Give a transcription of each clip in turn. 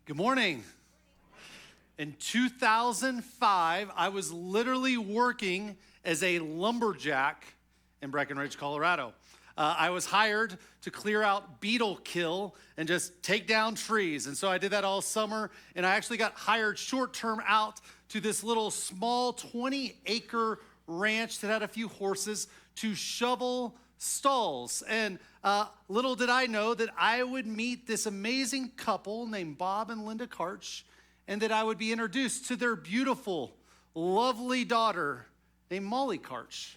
Good morning. In 2005, I was literally working as a lumberjack in Breckenridge, Colorado. I was hired to clear out beetle kill and just take down trees. And so I did that all summer, and I actually got hired short-term out to this little small 20-acre ranch that had a few horses to shovel stalls. And little did I know that I would meet this amazing couple named Bob and Linda Karch, and that I would be introduced to their beautiful, lovely daughter named Molly Karch,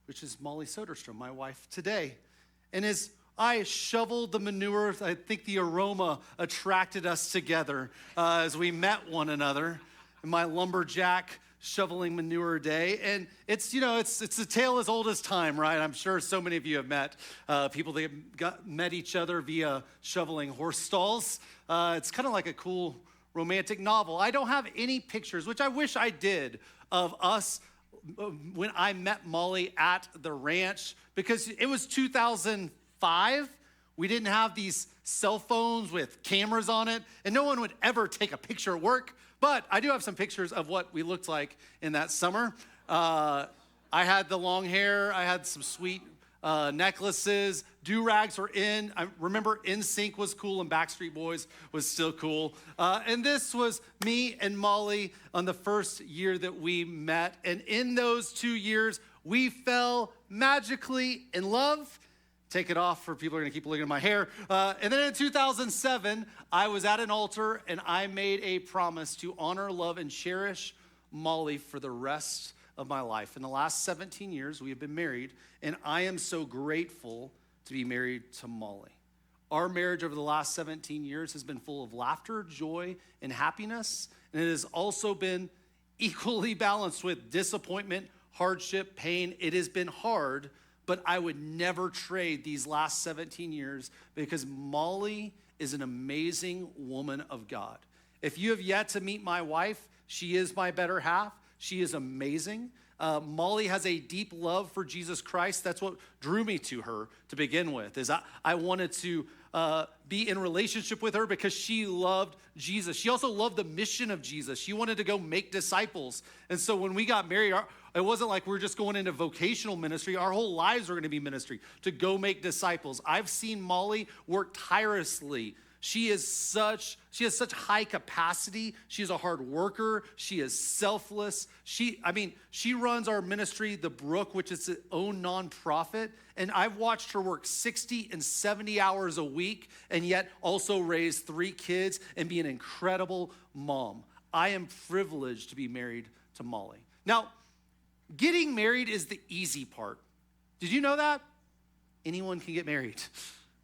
which is Molly Soderstrom, my wife today. And as I shoveled the manure, I think the aroma attracted us together as we met one another in my lumberjack shoveling manure day. And it's a tale as old as time, right? I'm sure so many of you have met people that met each other via shoveling horse stalls. It's kind of like a cool romantic novel. I don't have any pictures, which I wish I did, of us when I met Molly at the ranch, because it was 2005. We didn't have these cell phones with cameras on it, and no one would ever take a picture at work. But I do have some pictures of what we looked like in that summer. I had the long hair. I had some sweet necklaces. Do-rags were in. I remember NSYNC was cool and Backstreet Boys was still cool. And this was me and Molly on the first year that we met. And in those 2 years, we fell magically in love. Take it off, for people are gonna keep looking at my hair. And then in 2007, I was at an altar and I made a promise to honor, love, and cherish Molly for the rest of my life. In the last 17 years, we have been married, and I am so grateful to be married to Molly. Our marriage over the last 17 years has been full of laughter, joy, and happiness, and it has also been equally balanced with disappointment, hardship, pain. It has been hard, but I would never trade these last 17 years because Molly is an amazing woman of God. If you have yet to meet my wife, she is my better half. She is amazing. Molly has a deep love for Jesus Christ. That's what drew me to her to begin with, is I wanted to be in relationship with her because she loved Jesus. She also loved the mission of Jesus. She wanted to go make disciples. And so when we got married, it wasn't like we were just going into vocational ministry. Our whole lives were going to be ministry, to go make disciples. I've seen Molly work tirelessly. She has such high capacity. She's a hard worker. She is selfless. She runs our ministry, The Brook, which is its own nonprofit. And I've watched her work 60 and 70 hours a week and yet also raise 3 kids and be an incredible mom. I am privileged to be married to Molly. Now, getting married is the easy part. Did you know that? Anyone can get married.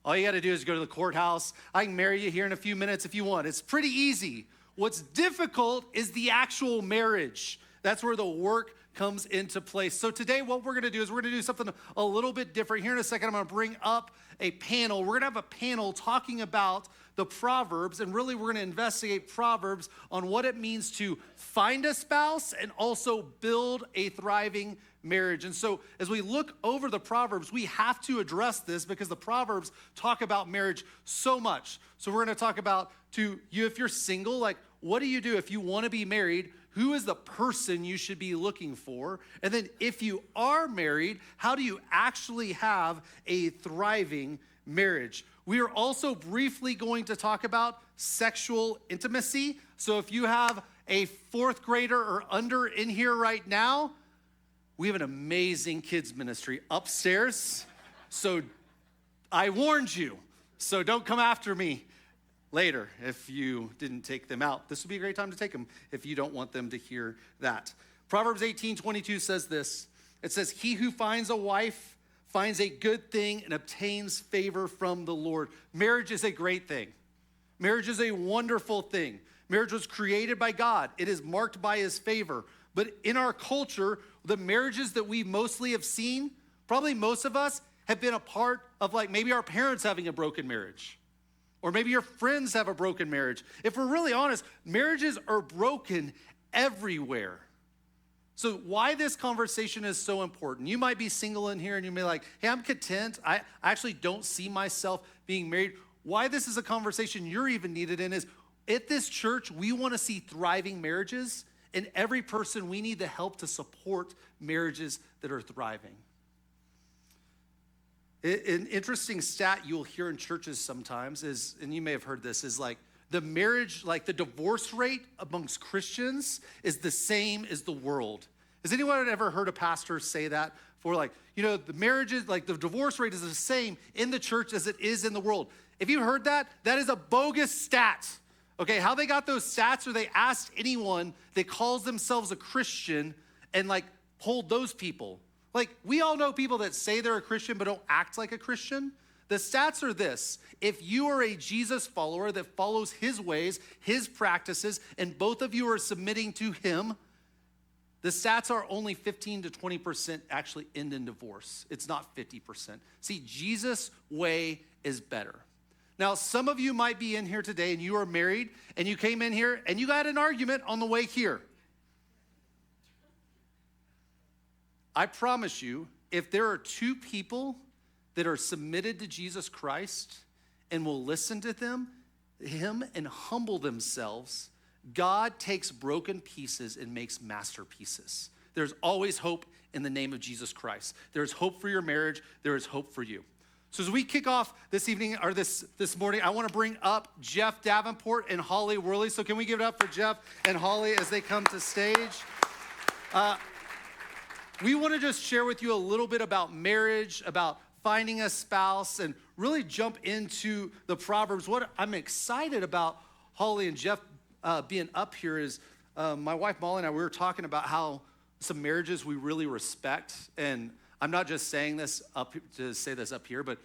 All you got to do is go to the courthouse. I can marry you here in a few minutes if you want. It's pretty easy. What's difficult is the actual marriage. That's where the work comes into place. So today what we're going to do is we're going to do something a little bit different. Here in a second, I'm going to bring up a panel. We're going to have a panel talking about the Proverbs, and really we're going to investigate Proverbs on what it means to find a spouse and also build a thriving marriage. And so as we look over the Proverbs, we have to address this because the Proverbs talk about marriage so much. So we're going to talk about, to you, if you're single, like, what do you do if you want to be married? Who is the person you should be looking for? And then if you are married, how do you actually have a thriving marriage? We are also briefly going to talk about sexual intimacy. So if you have a 4th grader or under in here right now, we have an amazing kids ministry upstairs. So I warned you. So don't come after me later if you didn't take them out. This would be a great time to take them if you don't want them to hear that. Proverbs 18:22 says this. It says, "He who finds a wife finds a good thing and obtains favor from the Lord." Marriage is a great thing. Marriage is a wonderful thing. Marriage was created by God. It is marked by his favor. But in our culture, the marriages that we mostly have seen, probably most of us have been a part of, like, maybe our parents having a broken marriage. Or maybe your friends have a broken marriage. If we're really honest, marriages are broken everywhere. So why this conversation is so important. You might be single in here and you may be like, hey, I'm content. I actually don't see myself being married. why this is a conversation you're even needed in is, at this church, we want to see thriving marriages, and every person, we need the help to support marriages that are thriving. An interesting stat you'll hear in churches sometimes is, and you may have heard this, is like the marriage, like the divorce rate amongst Christians is the same as the world. Has anyone ever heard a pastor say that? For like, the marriages, like the divorce rate is the same in the church as it is in the world. If you heard that, that is a bogus stat. Okay, how they got those stats, or they asked anyone that calls themselves a Christian and like polled those people. Like, we all know people that say they're a Christian but don't act like a Christian. The stats are this: if you are a Jesus follower that follows his ways, his practices, and both of you are submitting to him, the stats are only 15 to 20% actually end in divorce. It's not 50%. See, Jesus' way is better. Now, some of you might be in here today and you are married and you came in here and you got an argument on the way here. I promise you, if there are two people that are submitted to Jesus Christ and will listen to him and humble themselves, God takes broken pieces and makes masterpieces. There's always hope in the name of Jesus Christ. There's hope for your marriage. There is hope for you. So as we kick off this evening, or this morning, I want to bring up Jeff Davenport and Holly Worley. So can we give it up for Jeff and Holly as they come to stage? We want to just share with you a little bit about marriage, about finding a spouse, and really jump into the Proverbs. What I'm excited about Holly and Jeff being up here is my wife Molly and I, we were talking about how some marriages we really respect. And I'm not just saying this up here, but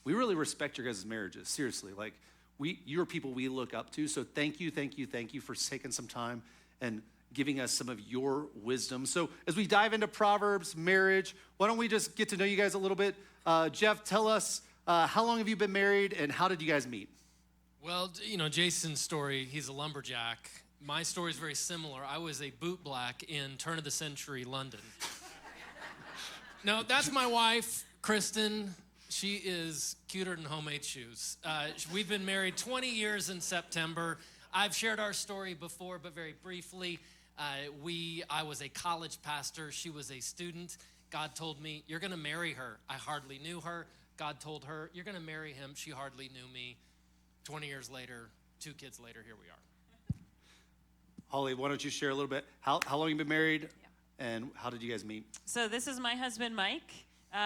we really respect your guys' marriages. Seriously, like you're people we look up to. So thank you for taking some time and giving us some of your wisdom. So as we dive into Proverbs, marriage, why don't we just get to know you guys a little bit? Jeff, tell us, how long have you been married and how did you guys meet? Well, Jason's story, he's a lumberjack. My story is very similar. I was a bootblack in turn-of-the-century London. No, that's my wife, Kristen. She is cuter than homemade shoes. We've been married 20 years in September. I've shared our story before, but very briefly. I was a college pastor. She was a student. God told me, you're going to marry her. I hardly knew her. God told her, you're going to marry him. She hardly knew me. 20 years later, 2 kids later, here we are. Holly, why don't you share a little bit? How long have you been married, and how did you guys meet? So this is my husband, Mike.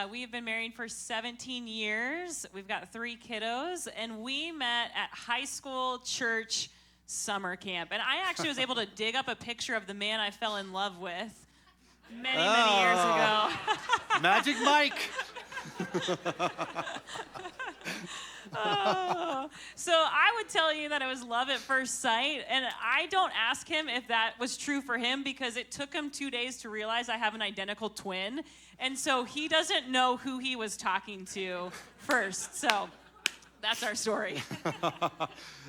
We have been married for 17 years. We've got 3 kiddos, and we met at high school church summer camp. And I actually was able to dig up a picture of the man I fell in love with many years ago. Magic Mike. So I would tell you that it was love at first sight, and I don't ask him if that was true for him because it took him 2 days to realize I have an identical twin, and so he doesn't know who he was talking to first. So that's our story.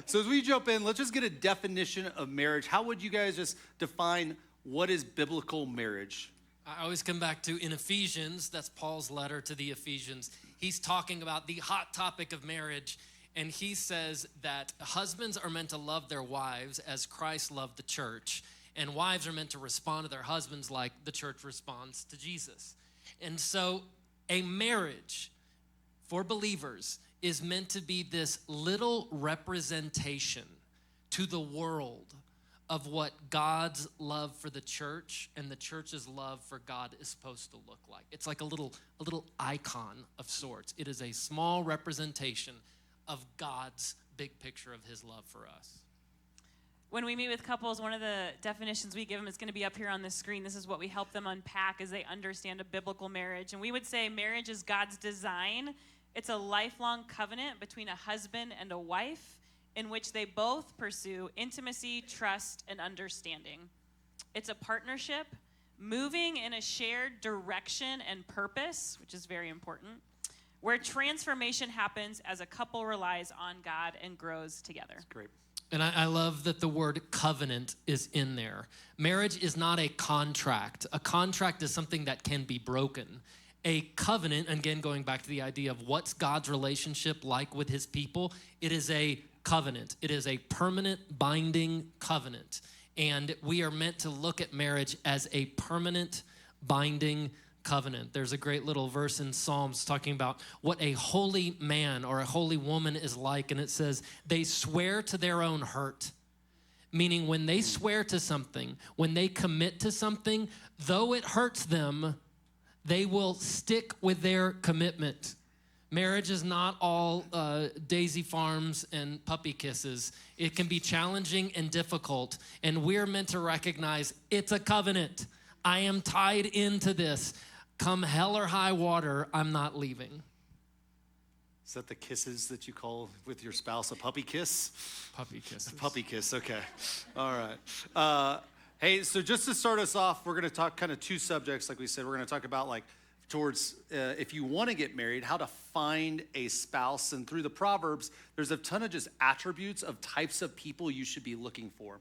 So as we jump in, let's just get a definition of marriage. How would you guys just define what is biblical marriage? I always come back to in Ephesians, that's Paul's letter to the Ephesians. He's talking about the hot topic of marriage, and he says that husbands are meant to love their wives as Christ loved the church, and wives are meant to respond to their husbands like the church responds to Jesus. And so a marriage for believers is meant to be this little representation to the world of what God's love for the church and the church's love for God is supposed to look like. It's like a little icon of sorts. It is a small representation of God's big picture of his love for us. When we meet with couples, one of the definitions we give them is going to be up here on the screen. This is what we help them unpack as they understand a biblical marriage. And we would say marriage is God's design. It's a lifelong covenant between a husband and a wife in which they both pursue intimacy, trust, and understanding. It's a partnership moving in a shared direction and purpose, which is very important, where transformation happens as a couple relies on God and grows together. That's great. And I love that the word covenant is in there. Marriage is not a contract. A contract is something that can be broken. a covenant, again, going back to the idea of what's God's relationship like with his people, it is a covenant. It is a permanent binding covenant. And we are meant to look at marriage as a permanent binding covenant. There's a great little verse in Psalms talking about what a holy man or a holy woman is like. And it says, they swear to their own hurt. Meaning when they swear to something, when they commit to something, though it hurts them, they will stick with their commitment. Marriage is not all daisy farms and puppy kisses. It can be challenging and difficult, and we're meant to recognize it's a covenant. I am tied into this. Come hell or high water, I'm not leaving. Is that the kisses that you call with your spouse a puppy kiss? Puppy kisses. Puppy kiss, okay. All right. Hey, so just to start us off, we're going to talk kind of two subjects, like we said. We're going to talk about towards if you want to get married, how to find a spouse. And through the Proverbs, there's a ton of just attributes of types of people you should be looking for.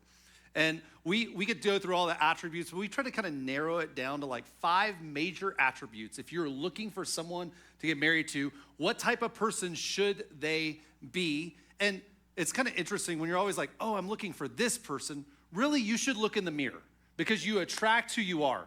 And we could go through all the attributes, but we try to kind of narrow it down to 5 major attributes. If you're looking for someone to get married to, what type of person should they be? And it's kind of interesting when you're always like, oh, I'm looking for this person. Really, you should look in the mirror because you attract who you are.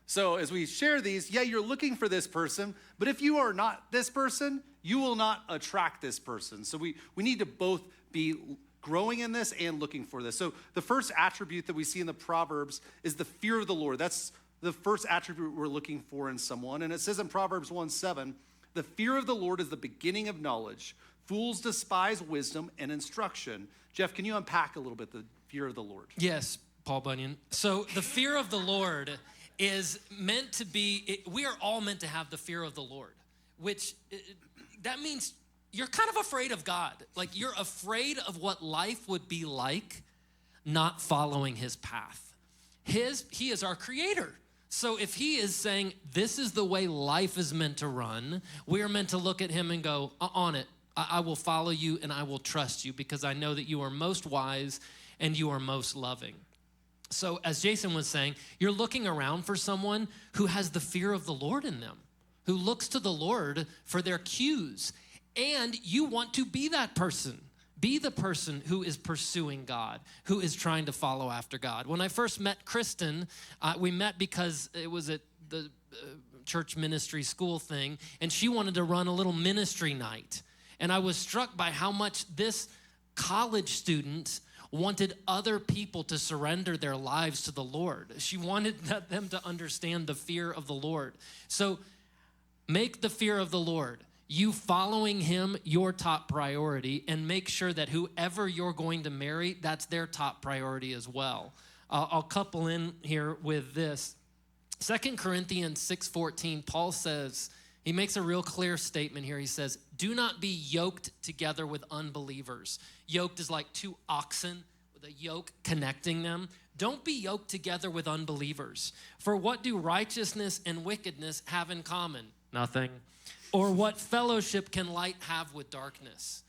So as we share these, yeah, you're looking for this person, but if you are not this person, you will not attract this person. So we need to both be growing in this and looking for this. So the first attribute that we see in the Proverbs is the fear of the Lord. That's the first attribute we're looking for in someone. And it says in Proverbs 1:7, the fear of the Lord is the beginning of knowledge. Fools despise wisdom and instruction. Jeff, can you unpack a little bit the fear of the Lord? Yes, Paul Bunyan. So the fear of the Lord is meant to be, we are all meant to have the fear of the Lord, which that means you're kind of afraid of God. You're afraid of what life would be like not following his path. He is our creator. So if he is saying, this is the way life is meant to run, we are meant to look at him and go, on it. I will follow you and I will trust you because I know that you are most wise and you are most loving. So as Jason was saying, you're looking around for someone who has the fear of the Lord in them, who looks to the Lord for their cues. And you want to be that person. Be the person who is pursuing God, who is trying to follow after God. When I first met Kristen, we met because it was at the church ministry school thing, and she wanted to run a little ministry night. And I was struck by how much this college student wanted other people to surrender their lives to the Lord. She wanted them to understand the fear of the Lord. So make the fear of the Lord, you following him, your top priority, and make sure that whoever you're going to marry, that's their top priority as well. I'll couple in here with this. 2 Corinthians 6:14, Paul says, he makes a real clear statement here. He says, do not be yoked together with unbelievers. Yoked is like 2 oxen with a yoke connecting them. Don't be yoked together with unbelievers. For what do righteousness and wickedness have in common? Nothing. Or what fellowship can light have with darkness?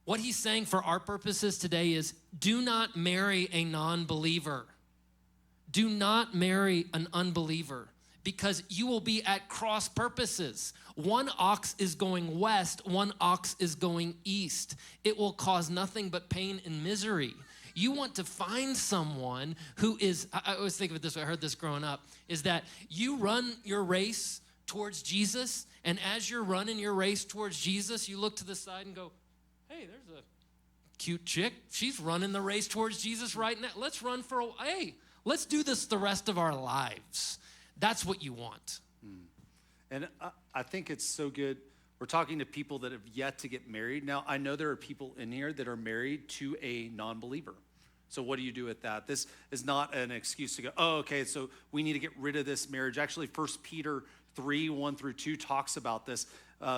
What he's saying for our purposes today is do not marry a non-believer. Do not marry an unbeliever because you will be at cross purposes. One ox is going west, one ox is going east. It will cause nothing but pain and misery. You want to find someone who is, I always think of it this way, I heard this growing up, is that you run your race towards Jesus, and as you're running your race towards Jesus, you look to the side and go, hey, there's a cute chick. She's running the race towards Jesus right now. Let's let's do this the rest of our lives. That's what you want. And I think it's so good. We're talking to people that have yet to get married. Now, I know there are people in here that are married to a non-believer. So what do you do with that? This is not an excuse to go, oh, okay, so we need to get rid of this marriage. Actually, 1 Peter 3:1-2 talks about this.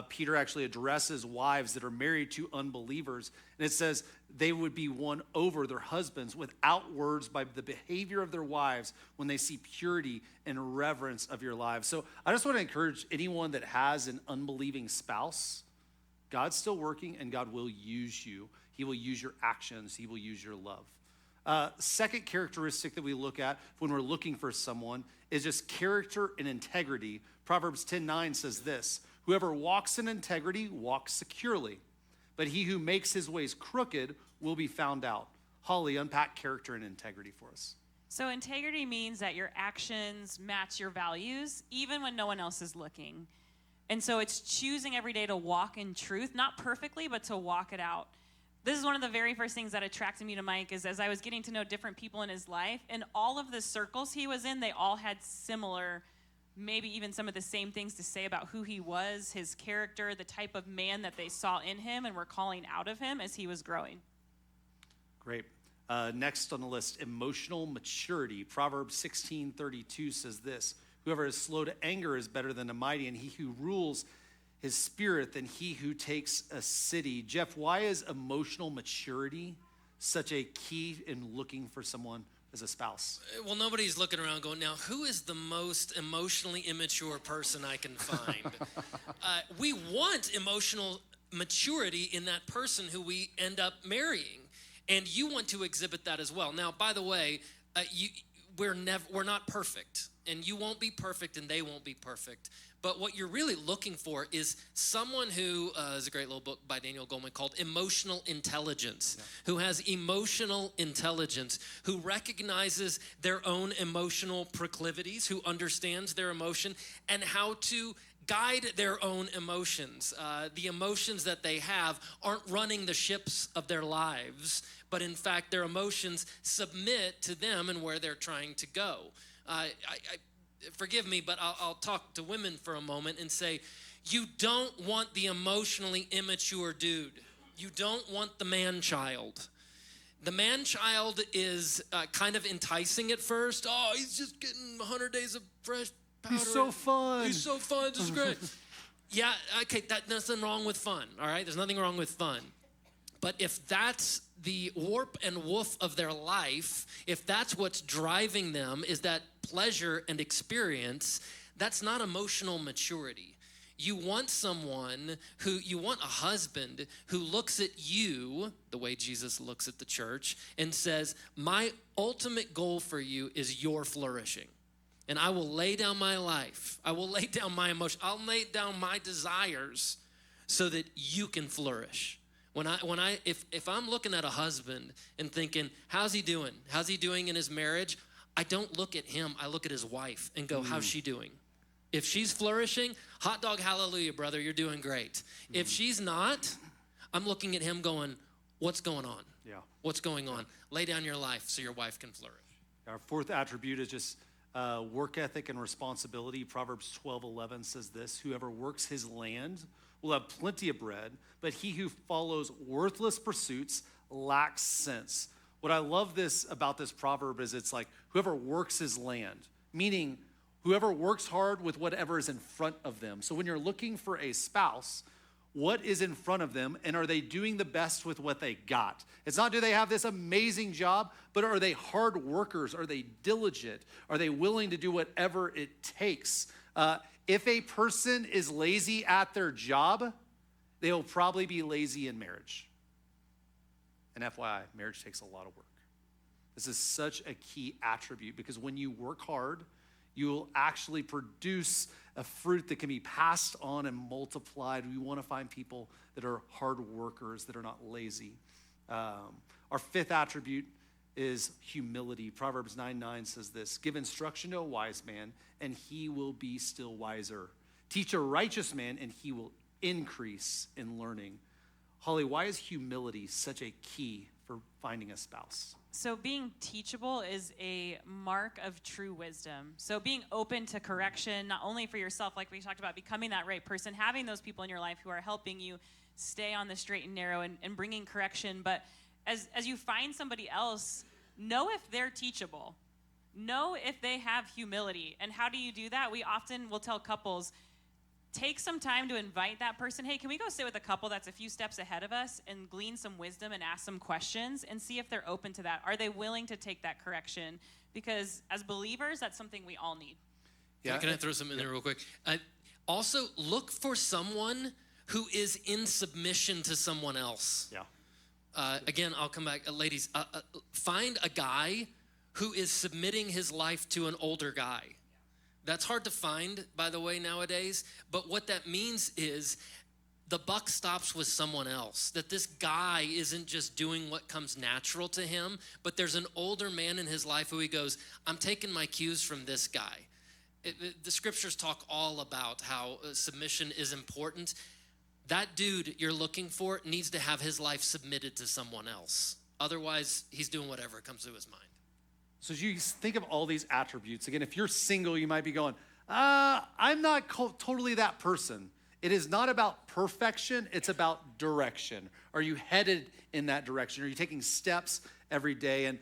Peter actually addresses wives that are married to unbelievers. And it says they would be won over their husbands without words by the behavior of their wives when they see purity and reverence of your lives. So I just want to encourage anyone that has an unbelieving spouse, God's still working and God will use you. He will use your actions. He will use your love. Second characteristic that we look at when we're looking for someone is just character and integrity. Proverbs 10:9 says this, whoever walks in integrity walks securely, but he who makes his ways crooked will be found out. Holly, unpack character and integrity for us. So integrity means that your actions match your values, even when no one else is looking. And so it's choosing every day to walk in truth, not perfectly, but to walk it out. This is one of the very first things that attracted me to Mike, is as I was getting to know different people in his life, and all of the circles he was in, they all had similar, maybe even some of the same things to say about who he was, his character, the type of man that they saw in him and were calling out of him as he was growing. Great. Next on the list, emotional maturity. Proverbs 16:32 says this, whoever is slow to anger is better than a mighty, and he who rules his spirit than he who takes a city. Jeff, why is emotional maturity such a key in looking for someone as a spouse? Well, nobody's looking around going, now, who is the most emotionally immature person I can find? We want emotional maturity in that person who we end up marrying. And you want to exhibit that as well. Now, by the way, we're not perfect, and you won't be perfect, and they won't be perfect. But what you're really looking for is someone who, there's a great little book by Daniel Goleman called Emotional Intelligence, who has emotional intelligence, who recognizes their own emotional proclivities, who understands their emotion, and how to guide their own emotions. The emotions that they have aren't running the ships of their lives, but in fact, their emotions submit to them and where they're trying to go. Forgive me, but I'll talk to women for a moment and say, you don't want the emotionally immature dude. You don't want the man-child. The man-child is kind of enticing at first. Oh, he's just getting 100 days of fresh powder. He's so fun. He's so fun. This is great. Yeah, okay, there's nothing wrong with fun, all right? There's nothing wrong with fun. But if that's the warp and woof of their life, if that's what's driving them, is that pleasure and experience, that's not emotional maturity. You want you want a husband who looks at you the way Jesus looks at the church and says, my ultimate goal for you is your flourishing. And I will lay down my life. I will lay down my emotion. I'll lay down my desires so that you can flourish. If I'm looking at a husband and thinking, how's he doing? How's he doing in his marriage? I don't look at him. I look at his wife and go, how's she doing? If she's flourishing, hot dog, hallelujah, brother, you're doing great. If she's not, I'm looking at him going, what's going on? Yeah. What's going on? Lay down your life so your wife can flourish. Our fourth attribute is just work ethic and responsibility. Proverbs 12:11 says this, whoever works his land will have plenty of bread, but he who follows worthless pursuits lacks sense. What I love about this proverb is it's like whoever works his land, meaning whoever works hard with whatever is in front of them. So when you're looking for a spouse, what is in front of them, and are they doing the best with what they got? It's not do they have this amazing job, but are they hard workers? Are they diligent? Are they willing to do whatever it takes? If a person is lazy at their job, they will probably be lazy in marriage. And FYI, marriage takes a lot of work. This is such a key attribute because when you work hard, you will actually produce a fruit that can be passed on and multiplied. We want to find people that are hard workers, that are not lazy. Our fifth attribute is humility. Proverbs 9:9 says this, give instruction to a wise man, and he will be still wiser. Teach a righteous man, and he will increase in learning. Holly, why is humility such a key for finding a spouse? So being teachable is a mark of true wisdom. So being open to correction, not only for yourself, like we talked about, becoming that right person, having those people in your life who are helping you stay on the straight and narrow and bringing correction. But as you find somebody else, know if they're teachable. Know if they have humility. And how do you do that? We often will tell couples, take some time to invite that person. Hey, can we go sit with a couple that's a few steps ahead of us and glean some wisdom and ask some questions and see if they're open to that? Are they willing to take that correction? Because as believers, that's something we all need. Yeah. Can I throw something in there real quick? Also, look for someone who is in submission to someone else. Yeah. Again, I'll come back. Ladies, find a guy who is submitting his life to an older guy. That's hard to find, by the way, nowadays. But what that means is the buck stops with someone else, that this guy isn't just doing what comes natural to him, but there's an older man in his life who he goes, I'm taking my cues from this guy. The scriptures talk all about how submission is important. That dude you're looking for needs to have his life submitted to someone else. Otherwise, he's doing whatever comes to his mind. So as you think of all these attributes, again, if you're single, you might be going, I'm not totally that person. It is not about perfection, it's about direction. Are you headed in that direction? Are you taking steps every day? And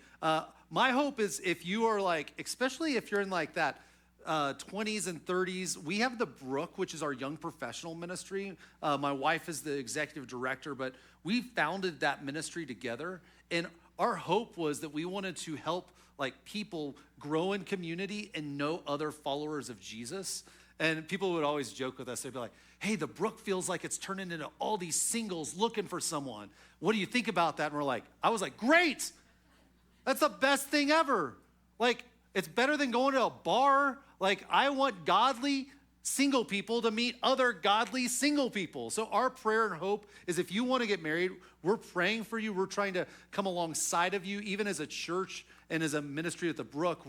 my hope is if you are like, especially if you're in like that 20s and 30s, we have the Brook, which is our young professional ministry. My wife is the executive director, but we founded that ministry together. And our hope was that we wanted to help like people grow in community and know other followers of Jesus. And people would always joke with us. They'd be like, hey, the Brook feels like it's turning into all these singles looking for someone. What do you think about that? And I was like, great. That's the best thing ever. Like, it's better than going to a bar. Like, I want godly single people to meet other godly single people. So our prayer and hope is if you want to get married, we're praying for you. We're trying to come alongside of you, even as a church and as a ministry at the Brook.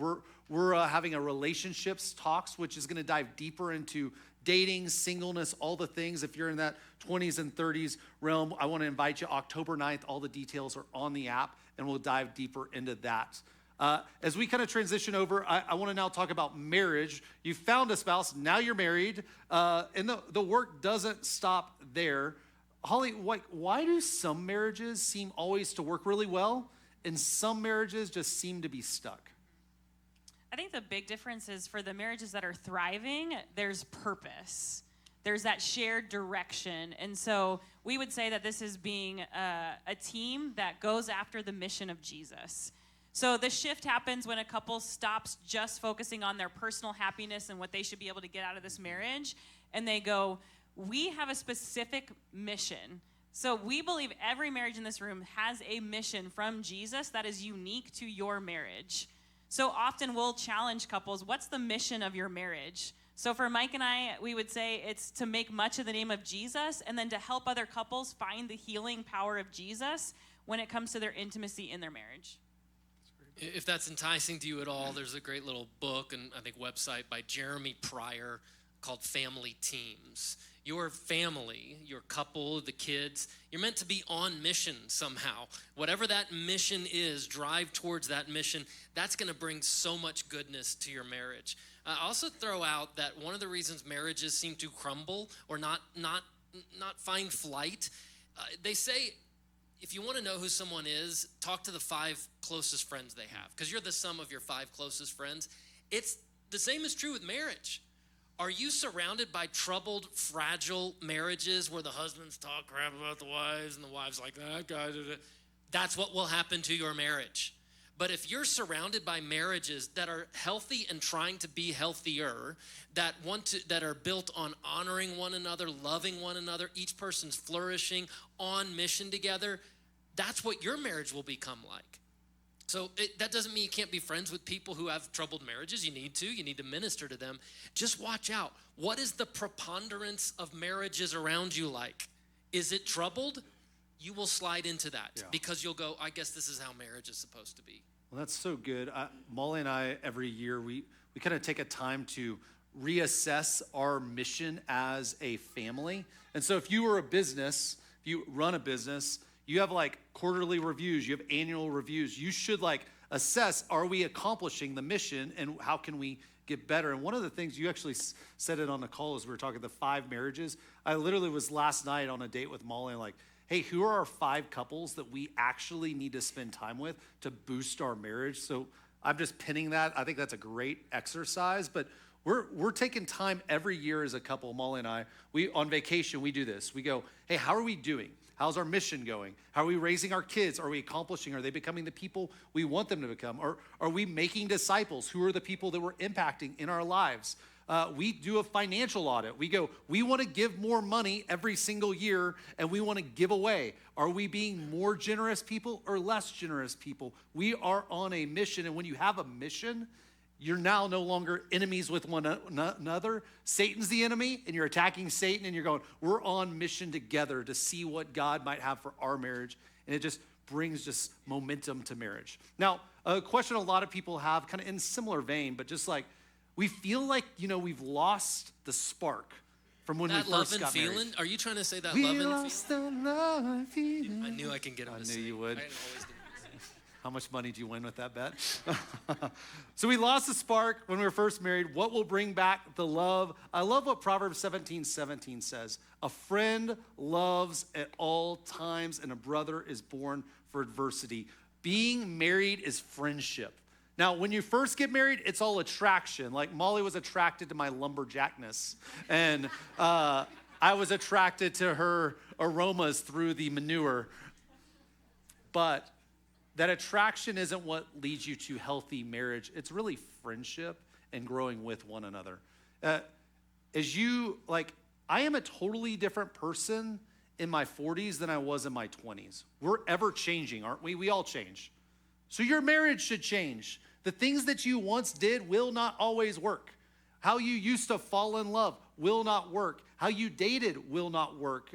We're having a relationships talks, which is going to dive deeper into dating, singleness, all the things. If you're in that 20s and 30s realm, I want to invite you October 9th. All the details are on the app, and we'll dive deeper into that. As we kind of transition over, I want to now talk about marriage. You found a spouse, now you're married, and the work doesn't stop there. Holly, why do some marriages seem always to work really well, and some marriages just seem to be stuck? I think the big difference is for the marriages that are thriving, there's purpose. There's that shared direction. And so we would say that this is being a team that goes after the mission of Jesus. So the shift happens when a couple stops just focusing on their personal happiness and what they should be able to get out of this marriage, and they go, we have a specific mission. So we believe every marriage in this room has a mission from Jesus that is unique to your marriage. So often we'll challenge couples, what's the mission of your marriage? So for Mike and I, we would say it's to make much of the name of Jesus and then to help other couples find the healing power of Jesus when it comes to their intimacy in their marriage. If that's enticing to you at all, there's a great little book and I think website by Jeremy Pryor called Family Teams. Your family, your couple, the kids, you're meant to be on mission somehow. Whatever that mission is, drive towards that mission. That's going to bring so much goodness to your marriage. I also throw out that one of the reasons marriages seem to crumble or not find flight, they say, if you want to know who someone is, talk to the 5 closest friends they have, because you're the sum of your 5 closest friends. It's the same is true with marriage. Are you surrounded by troubled, fragile marriages where the husbands talk crap about the wives and the wives like that guy? That's what will happen to your marriage. But if you're surrounded by marriages that are healthy and trying to be healthier, that are built on honoring one another, loving one another, each person's flourishing, on mission together, that's what your marriage will become like. So that doesn't mean you can't be friends with people who have troubled marriages. You need to minister to them. Just watch out. What is the preponderance of marriages around you like? Is it troubled? You will slide into that because you'll go, I guess this is how marriage is supposed to be. Well, that's so good. Molly and I, every year, we kind of take a time to reassess our mission as a family. And so if you were a business, if you run a business, you have like quarterly reviews, you have annual reviews. You should like assess, are we accomplishing the mission and how can we get better? And one of the things, you actually said it on the call as we were talking, the 5 marriages. I literally was last night on a date with Molly and like, hey, who are our 5 couples that we actually need to spend time with to boost our marriage? So I'm just pinning that. I think that's a great exercise, but we're taking time every year as a couple, Molly and I. On vacation, we do this. We go, hey, how are we doing? How's our mission going? How are we raising our kids? Are we accomplishing? Are they becoming the people we want them to become? Or are we making disciples? Who are the people that we're impacting in our lives? we do a financial audit. We go, we want to give more money every single year, and we want to give away. Are we being more generous people or less generous people? We are on a mission, and when you have a mission, you're now no longer enemies with one another. Satan's the enemy, and you're attacking Satan, and you're going, we're on mission together to see what God might have for our marriage, and it just brings just momentum to marriage. Now, a question a lot of people have, kind of in similar vein, but just like, we feel like, we've lost the spark from when that we first got feeling? married. Are you trying to say that We love and lost feeling? the love and feeling. I knew I can get him to knew sing. you would. I always do. How much money do you win with that bet? So we lost the spark when we were first married. What will bring back the love? I love what Proverbs 17:17 says. A friend loves at all times, and a brother is born for adversity. Being married is friendship. Now, when you first get married, it's all attraction. Like Molly was attracted to my lumberjackness, and I was attracted to her aromas through the manure. But that attraction isn't what leads you to healthy marriage. It's really friendship and growing with one another. I am a totally different person in my 40s than I was in my 20s. We're ever changing, aren't we? We all change. So your marriage should change. The things that you once did will not always work. How you used to fall in love will not work. How you dated will not work.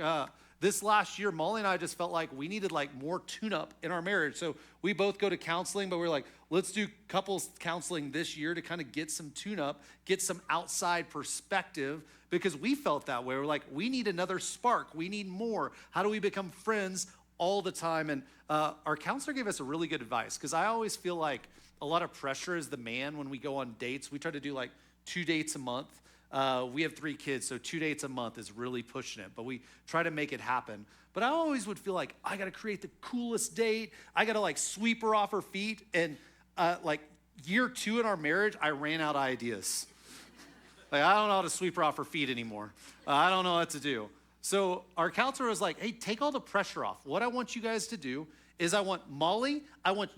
This last year, Molly and I just felt like we needed more tune-up in our marriage. So we both go to counseling, but we're like, let's do couples counseling this year to kind of get some tune-up, get some outside perspective, because we felt that way. We're like, we need another spark. We need more. How do we become friends all the time? And our counselor gave us a really good advice, because I always feel like a lot of pressure as the man when we go on dates. We try to do 2 dates a month. We have 3 kids, so 2 dates a month is really pushing it, but we try to make it happen. But I always would feel like I got to create the coolest date. I got to sweep her off her feet. And year 2 in our marriage, I ran out of ideas. I don't know how to sweep her off her feet anymore. I don't know what to do. So our counselor was like, hey, take all the pressure off. What I want you guys to do is I want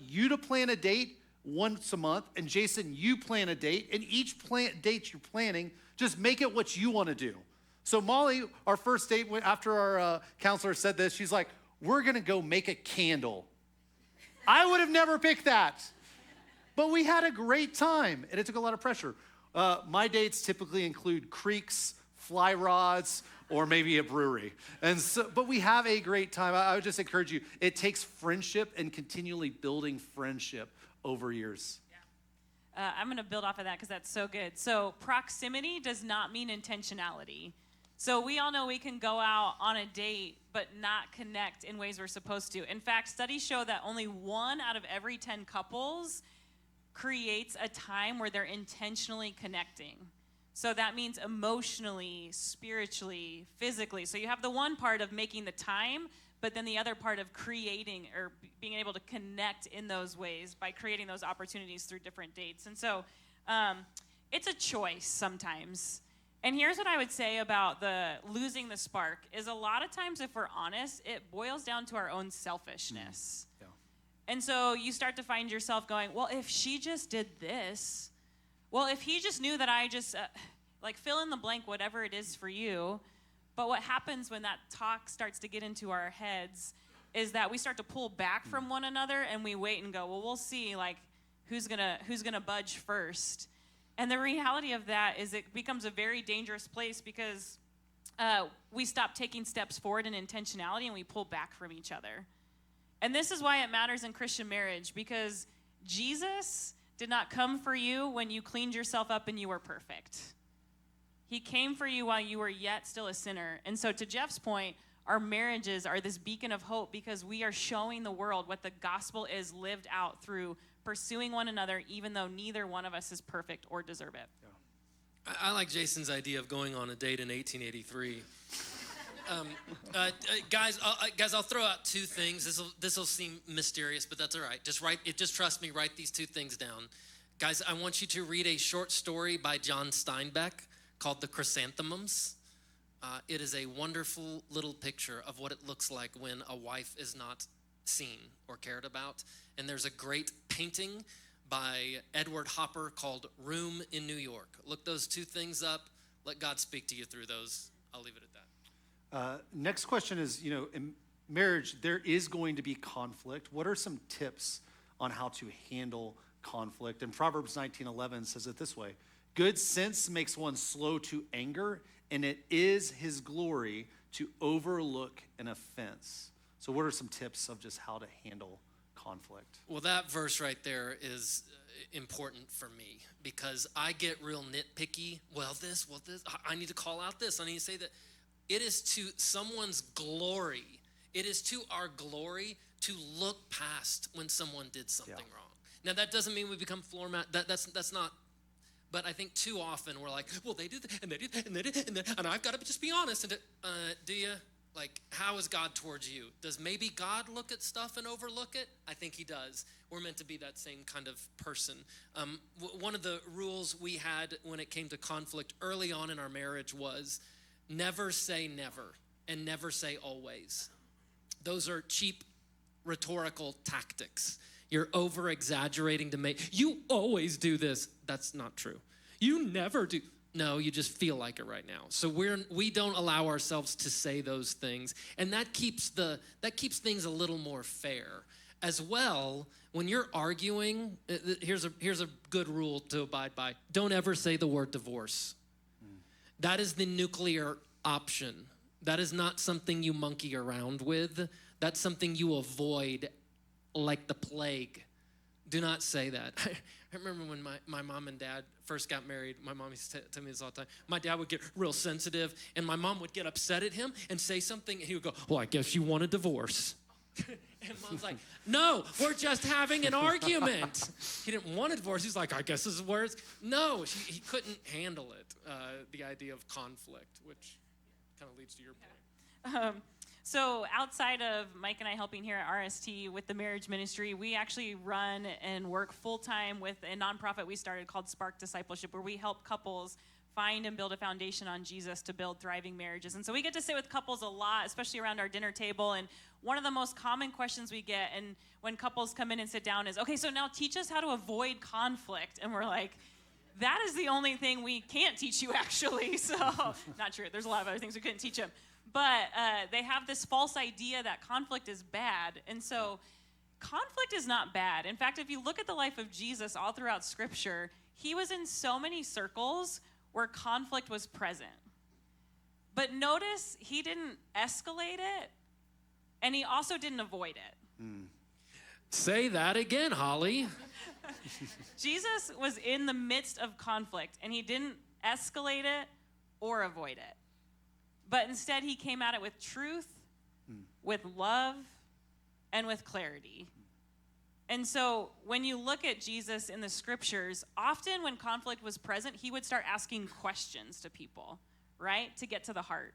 you to plan a date once a month, and Jason, you plan a date, and each date you're planning, just make it what you want to do. So Molly, our first date, after our counselor said this, she's like, we're going to go make a candle. I would have never picked that. But we had a great time, and it took a lot of pressure. My dates typically include creeks, fly rods, or maybe a brewery. But we have a great time. I would just encourage you, it takes friendship and continually building friendship over years. I'm going to build off of that because that's so good. So proximity does not mean intentionality. So we all know we can go out on a date but not connect in ways we're supposed to. In fact, studies show that only 1 out of every 10 couples creates a time where they're intentionally connecting. So that means emotionally, spiritually, physically. So you have the one part of making the time, but then the other part of creating or being able to connect in those ways by creating those opportunities through different dates. And so it's a choice sometimes. And here's what I would say about the losing the spark is a lot of times, if we're honest, it boils down to our own selfishness. Yeah. And so you start to find yourself going, well, if she just did this, well, if he just knew that I just, fill in the blank, whatever it is for you. But what happens when that talk starts to get into our heads is that we start to pull back from one another and we wait and go, well, we'll see who's gonna budge first. And the reality of that is it becomes a very dangerous place because we stop taking steps forward in intentionality and we pull back from each other. And this is why it matters in Christian marriage, because Jesus did not come for you when you cleaned yourself up and you were perfect. He came for you while you were yet still a sinner. And so to Jeff's point, our marriages are this beacon of hope because we are showing the world what the gospel is lived out through pursuing one another, even though neither one of us is perfect or deserve it. Yeah. I like Jason's idea of going on a date in 1883. Guys, I'll throw out 2 things. This will seem mysterious, but that's all right. Just trust me. Write these 2 things down, guys. I want you to read a short story by John Steinbeck called "The Chrysanthemums." It is a wonderful little picture of what it looks like when a wife is not seen or cared about. And there's a great painting by Edward Hopper called Room in New York. Look those two things up. Let God speak to you through those. I'll leave it at that. Next question is, in marriage, there is going to be conflict. What are some tips on how to handle conflict? And Proverbs 19:11 says it this way: good sense makes one slow to anger, and it is his glory to overlook an offense. So what are some tips of just how to handle conflict? Well, that verse right there is important for me because I get real nitpicky. Well, this, I need to call out this. I need to say that. It is to someone's glory. It is to our glory to look past when someone did something wrong. Now, that doesn't mean we become floor mat. That's not. But I think too often we're like, well, they did, and they did, and they did, and I've got to just be honest. And do you? Like, how is God towards you? Does maybe God look at stuff and overlook it? I think he does. We're meant to be that same kind of person. One of the rules we had when it came to conflict early on in our marriage was never say never and never say always. Those are cheap rhetorical tactics. You're over-exaggerating to make, you always do this. That's not true. You never do. No, you just feel like it right now. So we don't allow ourselves to say those things, and that keeps things a little more fair. As well, when you're arguing, here's a good rule to abide by. Don't ever say the word divorce. That is the nuclear option. That is not something you monkey around with. That's something you avoid like the plague. Do not say that. I remember when my mom and dad first got married, my mom used to tell me this all the time. My dad would get real sensitive, and my mom would get upset at him and say something, and he would go, well, I guess you want a divorce. And mom's like, no, we're just having an argument. He didn't want a divorce. He's like, I guess this is where it's. No, he couldn't handle it, the idea of conflict, which kind of leads to your point. So outside of Mike and I helping here at RST with the marriage ministry, we actually run and work full-time with a nonprofit we started called Spark Discipleship, where we help couples find and build a foundation on Jesus to build thriving marriages. And so we get to sit with couples a lot, especially around our dinner table. And one of the most common questions we get, and when couples come in and sit down, is, okay, so now teach us how to avoid conflict. And we're like, that is the only thing we can't teach you, actually. So not true. There's a lot of other things we couldn't teach them. But they have this false idea that conflict is bad. And so conflict is not bad. In fact, if you look at the life of Jesus all throughout Scripture, he was in so many circles where conflict was present. But notice he didn't escalate it, and he also didn't avoid it. Say that again, Holly. Jesus was in the midst of conflict, and he didn't escalate it or avoid it. But instead, he came at it with truth, with love, and with clarity. And so when you look at Jesus in the scriptures, often when conflict was present, he would start asking questions to people, right, to get to the heart.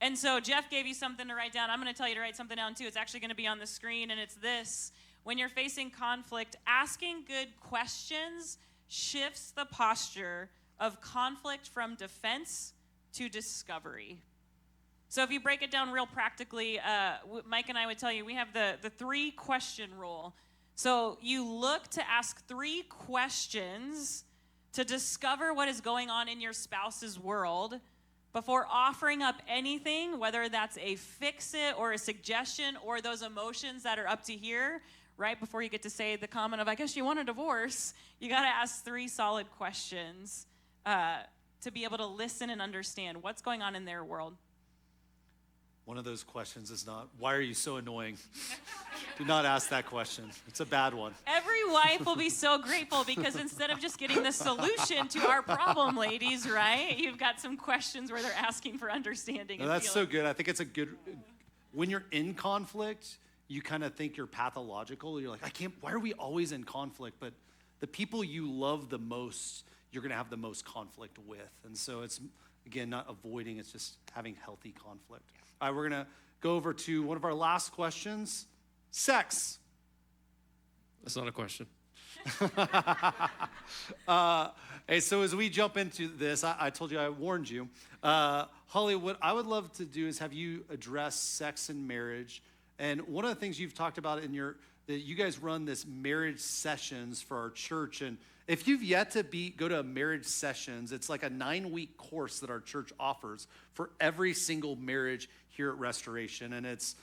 And so Jeff gave you something to write down. I'm going to tell you to write something down too. It's actually going to be on the screen, and it's this. When you're facing conflict, asking good questions shifts the posture of conflict from defense to discovery. So if you break it down real practically, Mike and I would tell you we have the 3-question rule. So you look to ask 3 questions to discover what is going on in your spouse's world before offering up anything, whether that's a fix-it or a suggestion or those emotions that are up to here, right before you get to say the comment of, I guess you want a divorce. You got to ask 3 solid questions to be able to listen and understand what's going on in their world. One of those questions is not, why are you so annoying? Do not ask that question. It's a bad one. Every wife will be so grateful because instead of just getting the solution to our problem, ladies, right? You've got some questions where they're asking for understanding. No, that's so good. I think it's a good, when you're in conflict, you kind of think you're pathological. You're like, why are we always in conflict? But the people you love the most, you're going to have the most conflict with. And so it's, again, not avoiding, it's just having healthy conflict. All right, we're going to go over to one of our last questions. Sex. That's not a question. Hey, so as we jump into this, I told you, I warned you. Holly, what I would love to do is have you address sex and marriage And one of the things you've talked about that you guys run this marriage sessions for our church. And if you've yet to go to a marriage sessions, it's like a 9-week course that our church offers for every single marriage here at Restoration. And it's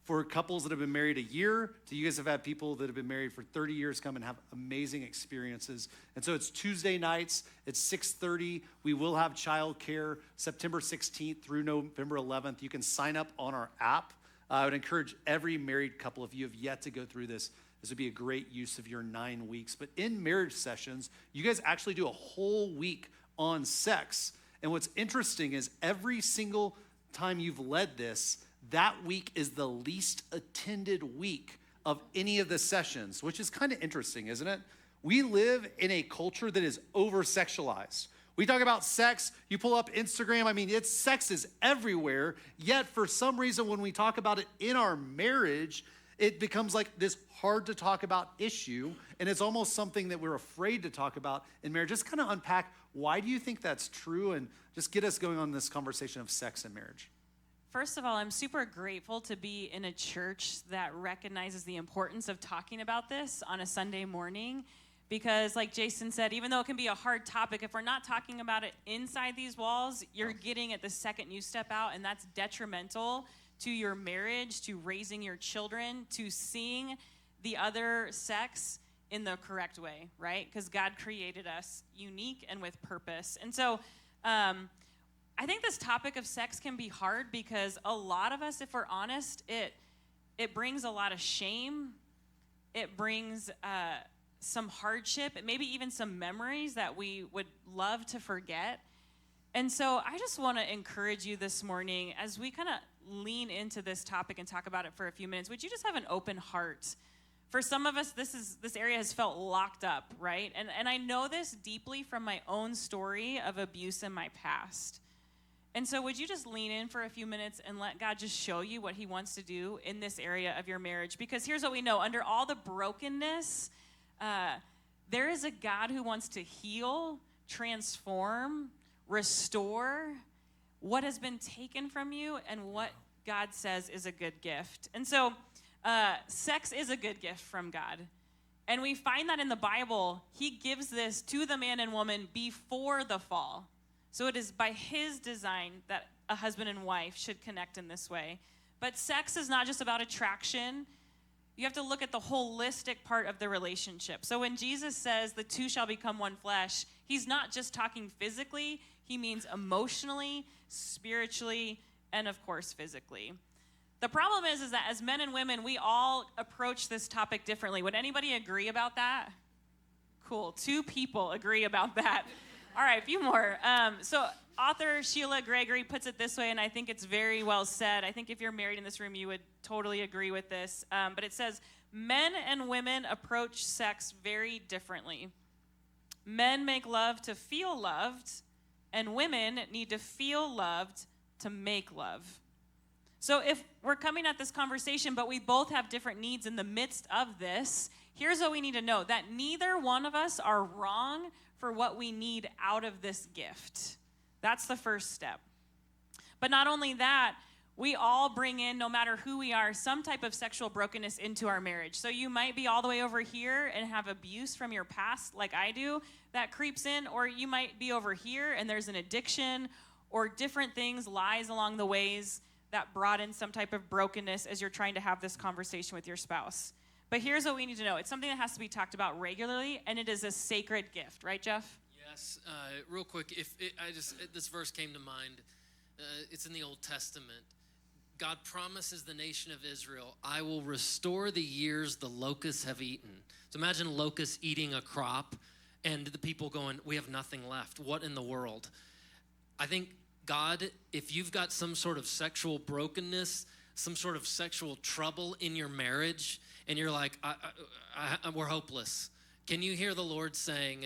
for couples that have been married a year, to you guys have had people that have been married for 30 years come and have amazing experiences. And so it's Tuesday nights, it's 6:30. We will have childcare September 16th through November 11th. You can sign up on our app. I would encourage every married couple, if you have yet to go through this would be a great use of your 9 weeks. But in marriage sessions, you guys actually do a whole week on sex. And what's interesting is every single time you've led this, that week is the least attended week of any of the sessions, which is kind of interesting, isn't it? We live in a culture that is over-sexualized. We talk about sex, you pull up Instagram, sex is everywhere, yet for some reason when we talk about it in our marriage, it becomes like this hard to talk about issue, and it's almost something that we're afraid to talk about in marriage. Just kind of unpack, why do you think that's true, and just get us going on this conversation of sex and marriage. First of all, I'm super grateful to be in a church that recognizes the importance of talking about this on a Sunday morning, because like Jason said, even though it can be a hard topic, if we're not talking about it inside these walls, you're getting it the second you step out, and that's detrimental to your marriage, to raising your children, to seeing the other sex in the correct way, right? Because God created us unique and with purpose. And so I think this topic of sex can be hard because a lot of us, if we're honest, it brings a lot of shame. It brings some hardship, and maybe even some memories that we would love to forget. And so I just want to encourage you this morning, as we kind of lean into this topic and talk about it for a few minutes, would you just have an open heart? For some of us, this area has felt locked up, right? And I know this deeply from my own story of abuse in my past. And so would you just lean in for a few minutes and let God just show you what he wants to do in this area of your marriage? Because here's what we know. Under all the brokenness, there is a God who wants to heal, transform, restore what has been taken from you and what God says is a good gift. And so sex is a good gift from God. And we find that in the Bible, he gives this to the man and woman before the fall. So it is by his design that a husband and wife should connect in this way. But sex is not just about attraction. You have to look at the holistic part of the relationship. So when Jesus says the two shall become one flesh, he's not just talking physically. He means emotionally, spiritually, and of course, physically. The problem is that as men and women, we all approach this topic differently. Would anybody agree about that? Cool. 2 people agree about that. All right, a few more. So author Sheila Gregory puts it this way, and I think it's very well said. I think if you're married in this room, you would totally agree with this. But it says, men and women approach sex very differently. Men make love to feel loved, and women need to feel loved to make love. So if we're coming at this conversation, but we both have different needs in the midst of this, here's what we need to know, that neither one of us are wrong for what we need out of this gift. That's the first step. But not only that, we all bring in, no matter who we are, some type of sexual brokenness into our marriage. So you might be all the way over here and have abuse from your past, like I do, that creeps in, or you might be over here and there's an addiction or different things, lies along the ways that brought in some type of brokenness as you're trying to have this conversation with your spouse. But here's what we need to know. It's something that has to be talked about regularly, and it is a sacred gift. Right, Jeff? Yes. Real quick, this verse came to mind. It's in the Old Testament. God promises the nation of Israel, I will restore the years the locusts have eaten. So imagine locusts eating a crop and the people going, we have nothing left. What in the world? I think God, if you've got some sort of sexual brokenness, some sort of sexual trouble in your marriage, and you're like, we're hopeless. Can you hear the Lord saying,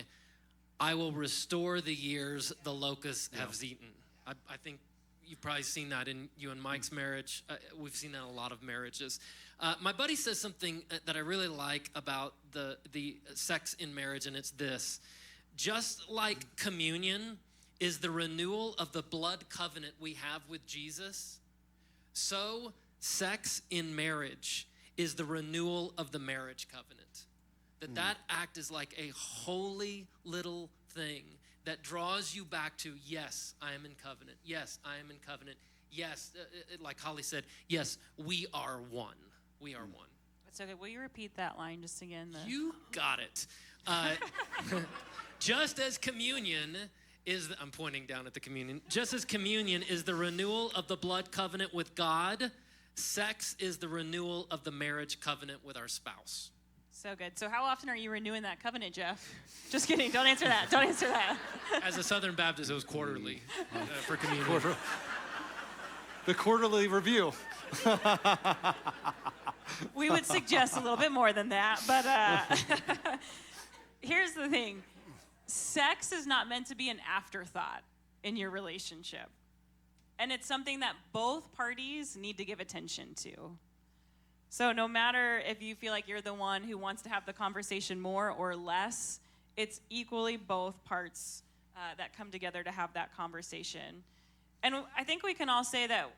I will restore the years the locusts have eaten? I think you've probably seen that in you and Mike's marriage. We've seen that in a lot of marriages. My buddy says something that I really like about the sex in marriage, and it's this. Just like communion is the renewal of the blood covenant we have with Jesus, so sex in marriage is the renewal of the marriage covenant. That act is like a holy little thing that draws you back to, yes, I am in covenant. Yes, I am in covenant. Yes, like Holly said, yes, we are one. We are one. That's okay. Will you repeat that line just again? You got it. Just as communion is, I'm pointing down at the communion. Just as communion is the renewal of the blood covenant with God, sex is the renewal of the marriage covenant with our spouse. So good. So how often are you renewing that covenant, Jeff? Just kidding. Don't answer that. Don't answer that. As a Southern Baptist, it was quarterly for communion. The quarterly review. We would suggest a little bit more than that, but here's the thing. Sex is not meant to be an afterthought in your relationship. And it's something that both parties need to give attention to. So no matter if you feel like you're the one who wants to have the conversation more or less, it's equally both parts that come together to have that conversation. And I think we can all say that,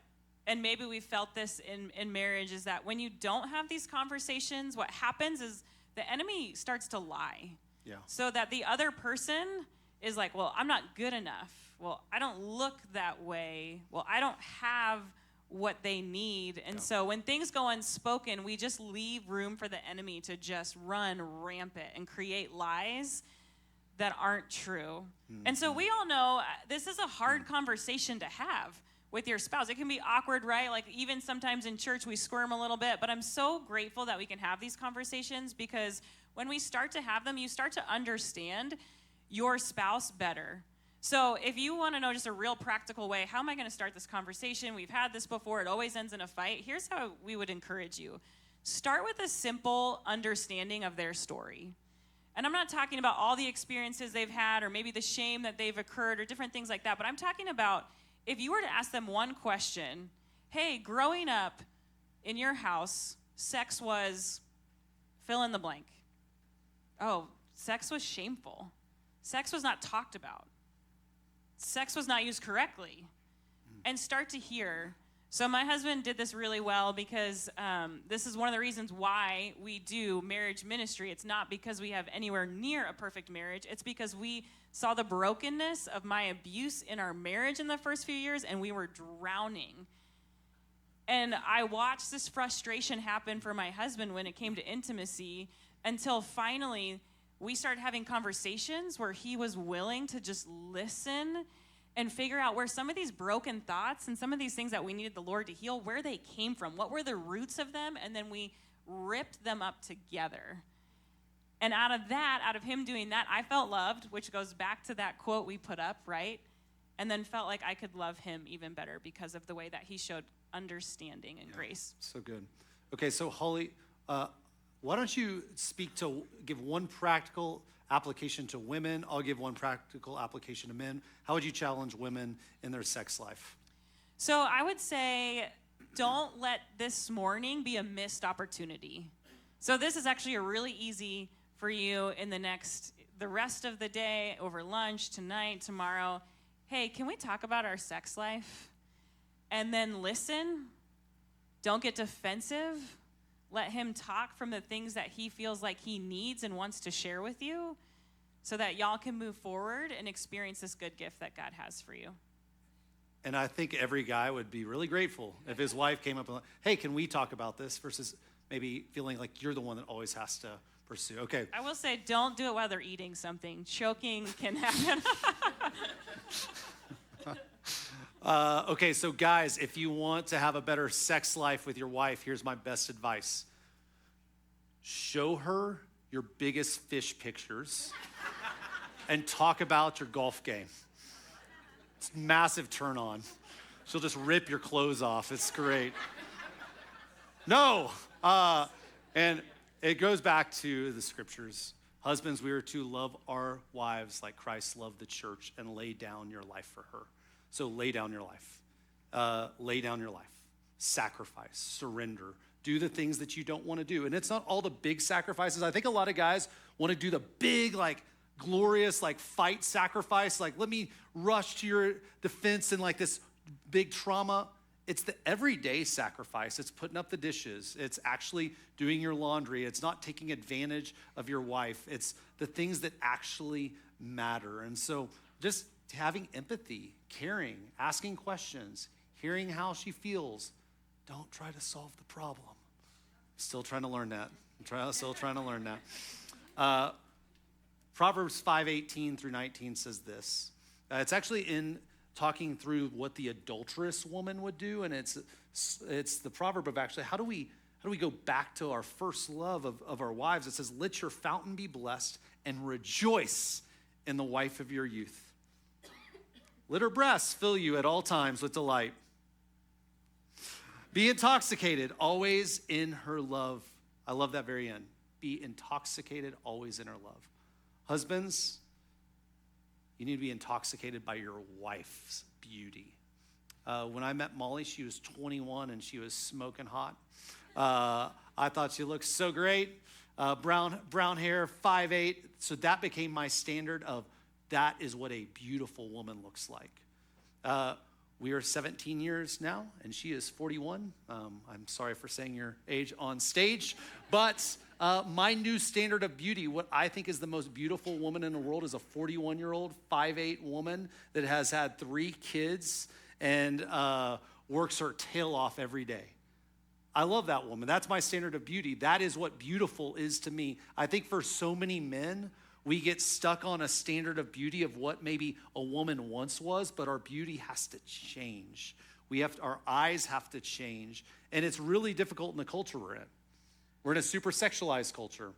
and maybe we felt this in marriage, is that when you don't have these conversations, what happens is the enemy starts to lie. Yeah. So that the other person is like, well, I'm not good enough. Well, I don't look that way. Well, I don't have what they need. And so when things go unspoken, we just leave room for the enemy to just run rampant and create lies that aren't true. Mm-hmm. And so we all know this is a hard conversation to have with your spouse. It can be awkward, right? Like even sometimes in church we squirm a little bit, but I'm so grateful that we can have these conversations, because when we start to have them, you start to understand your spouse better. So if you want to know just a real practical way, how am I going to start this conversation? We've had this before. It always ends in a fight. Here's how we would encourage you. Start with a simple understanding of their story. And I'm not talking about all the experiences they've had or maybe the shame that they've occurred or different things like that, but I'm talking about if you were to ask them one question, hey, growing up in your house, sex was fill in the blank. Oh, sex was shameful. Sex was not talked about. Sex was not used correctly. And start to hear. So my husband did this really well, because this is one of the reasons why we do marriage ministry. It's not because we have anywhere near a perfect marriage. It's because we saw the brokenness of my abuse in our marriage in the first few years, and we were drowning. And I watched this frustration happen for my husband when it came to intimacy, until finally we started having conversations where he was willing to just listen and figure out where some of these broken thoughts and some of these things that we needed the Lord to heal, where they came from, what were the roots of them, and then we ripped them up together. And out of him doing that, I felt loved, which goes back to that quote we put up, right? And then felt like I could love him even better because of the way that he showed understanding and grace. So good. Okay, so Holly, why don't you give one practical application to women? I'll give one practical application to men. How would you challenge women in their sex life? So I would say, don't let this morning be a missed opportunity. So this is actually a really easy for you in the rest of the day, over lunch, tonight, tomorrow. Hey, can we talk about our sex life? And then listen. Don't get defensive. Let him talk from the things that he feels like he needs and wants to share with you, so that y'all can move forward and experience this good gift that God has for you. And I think every guy would be really grateful if his wife came up and, hey, can we talk about this? Versus maybe feeling like you're the one that always has to pursue. Okay. I will say, don't do it while they're eating something. Choking can happen. Okay, so guys, if you want to have a better sex life with your wife, here's my best advice. Show her your biggest fish pictures and talk about your golf game. It's a massive turn on. She'll just rip your clothes off. It's great. No, and it goes back to the scriptures. Husbands, we are to love our wives like Christ loved the church and lay down your life for her. So lay down your life. Lay down your life. Sacrifice, surrender. Do the things that you don't want to do. And it's not all the big sacrifices. I think a lot of guys want to do the big, glorious, fight sacrifice. Let me rush to your defense in this big trauma. It's the everyday sacrifice. It's putting up the dishes. It's actually doing your laundry. It's not taking advantage of your wife. It's the things that actually matter. And so just having empathy, caring, asking questions, hearing how she feels. Don't try to solve the problem. Still trying to learn that. Still trying to learn that. Proverbs 5:18 through 19 says this. It's actually in talking through what the adulterous woman would do, and it's the proverb of actually how do we go back to our first love of our wives? It says, "Let your fountain be blessed and rejoice in the wife of your youth. Let her breasts fill you at all times with delight. Be intoxicated always in her love." I love that very end. Be intoxicated always in her love. Husbands, you need to be intoxicated by your wife's beauty. When I met Molly, she was 21 and she was smoking hot. I thought she looked so great. Brown hair, 5'8". So that became my standard of that is what a beautiful woman looks like. We are 17 years now, and she is 41. I'm sorry for saying your age on stage, but my new standard of beauty, what I think is the most beautiful woman in the world, is a 41-year-old, 5'8" woman that has had 3 kids and works her tail off every day. I love that woman. That's my standard of beauty. That is what beautiful is to me. I think for so many men, we get stuck on a standard of beauty of what maybe a woman once was, but our beauty has to change. Our eyes have to change, and it's really difficult in the culture we're in. We're in a super sexualized culture.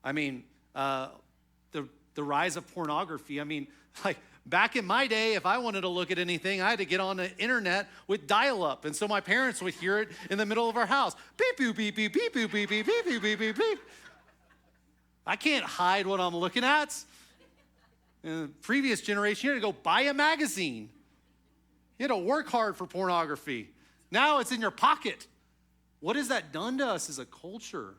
I mean, the rise of pornography. I mean, like back in my day, if I wanted to look at anything, I had to get on the internet with dial-up, and so my parents would hear it in the middle of our house. Beep, boop, beep, beep, beep, boop, beep, beep, beep, beep, beep, beep, beep. I can't hide what I'm looking at. In the previous generation, you had to go buy a magazine. You had to work hard for pornography. Now it's in your pocket. What has that done to us as a culture?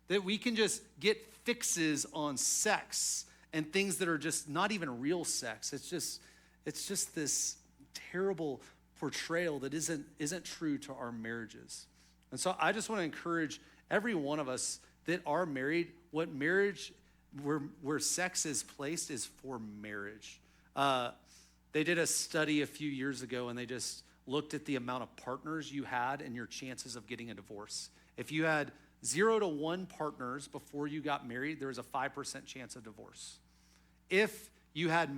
That we can just get fixes on sex and things that are just not even real sex. It's just this terrible portrayal that isn't true to our marriages. And so I just want to encourage every one of us that are married, where sex is placed is for marriage. They did a study a few years ago, and they just looked at the amount of partners you had and your chances of getting a divorce. If you had 0 to 1 partners before you got married, there was a 5% chance of divorce. If you had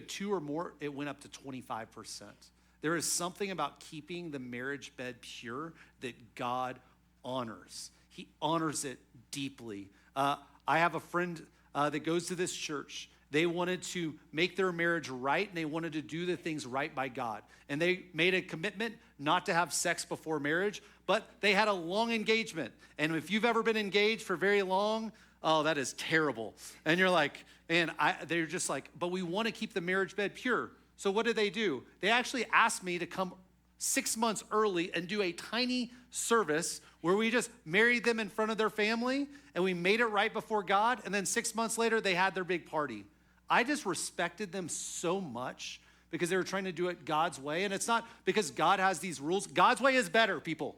2 or more, it went up to 25%. There is something about keeping the marriage bed pure that God honors. He honors it deeply. I have a friend that goes to this church. They wanted to make their marriage right, and they wanted to do the things right by God. And they made a commitment not to have sex before marriage, but they had a long engagement. And if you've ever been engaged for very long, oh, that is terrible. And you're like, they're just like, but we want to keep the marriage bed pure. So what did they do? They actually asked me to come 6 months early and do a tiny service where we just married them in front of their family and we made it right before God. And then 6 months later, they had their big party. I just respected them so much because they were trying to do it God's way. And it's not because God has these rules. God's way is better, people.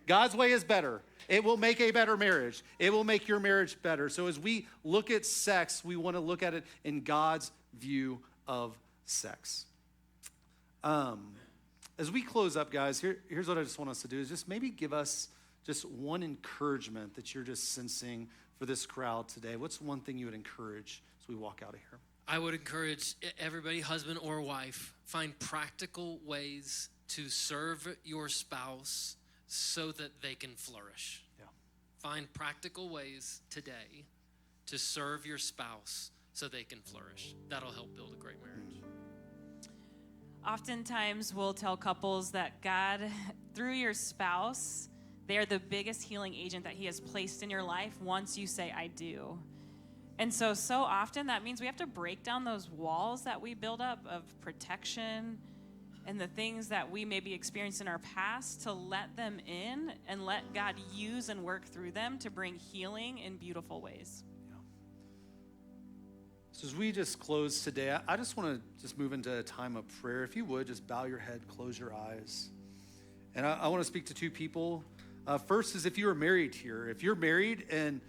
God's way is better. It will make a better marriage. It will make your marriage better. So as we look at sex, we want to look at it in God's view of sex. As we close up, guys, here's what I just want us to do is just maybe give us just one encouragement that you're just sensing for this crowd today. What's one thing you would encourage as we walk out of here? I would encourage everybody, husband or wife, find practical ways to serve your spouse so that they can flourish. Yeah. Find practical ways today to serve your spouse so they can flourish. That'll help build a great marriage. Oftentimes we'll tell couples that God, through your spouse, they are the biggest healing agent that he has placed in your life once you say, I do. And so often that means we have to break down those walls that we build up of protection and the things that we maybe experienced in our past to let them in and let God use and work through them to bring healing in beautiful ways. So as we just close today, I just want to just move into a time of prayer. If you would, just bow your head, close your eyes. And I want to speak to two people. First is if you are married here. If you're married and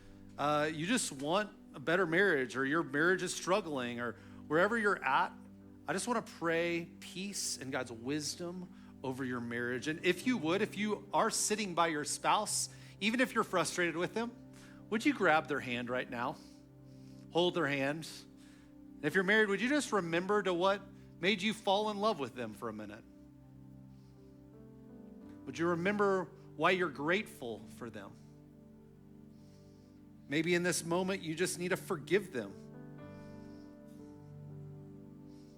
you just want a better marriage, or your marriage is struggling, or wherever you're at, I just want to pray peace and God's wisdom over your marriage. And if you are sitting by your spouse, even if you're frustrated with them, would you grab their hand right now? Hold their hand. If you're married, would you just remember to what made you fall in love with them for a minute? Would you remember why you're grateful for them? Maybe in this moment, you just need to forgive them.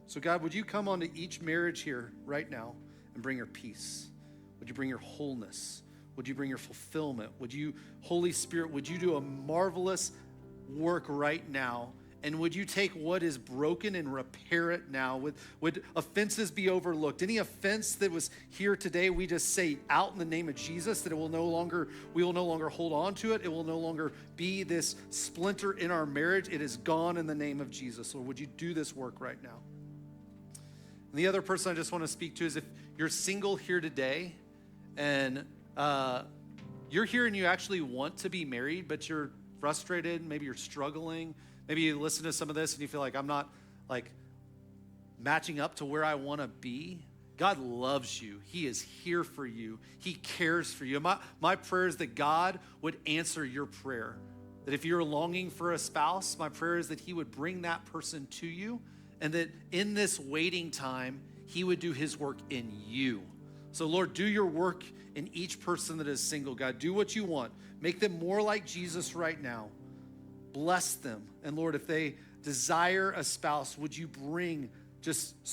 So God, would you come onto each marriage here right now and bring your peace? Would you bring your wholeness? Would you bring your fulfillment? Would you, Holy Spirit, would you do a marvelous work right now? And would you take what is broken and repair it now? Would offenses be overlooked? Any offense that was here today, we just say out in the name of Jesus, that we will no longer hold on to it. It will no longer be this splinter in our marriage. It is gone in the name of Jesus. Lord, would you do this work right now? And the other person I just want to speak to is if you're single here today and you're here and you actually want to be married, but you're frustrated, maybe you're struggling. Maybe you listen to some of this and you feel like I'm not matching up to where I want to be. God loves you. He is here for you. He cares for you. My prayer is that God would answer your prayer. That if you're longing for a spouse, my prayer is that he would bring that person to you, and that in this waiting time, he would do his work in you. So Lord, do your work in each person that is single. God, do what you want. Make them more like Jesus right now. Bless them. And Lord, if they desire a spouse, would you bring just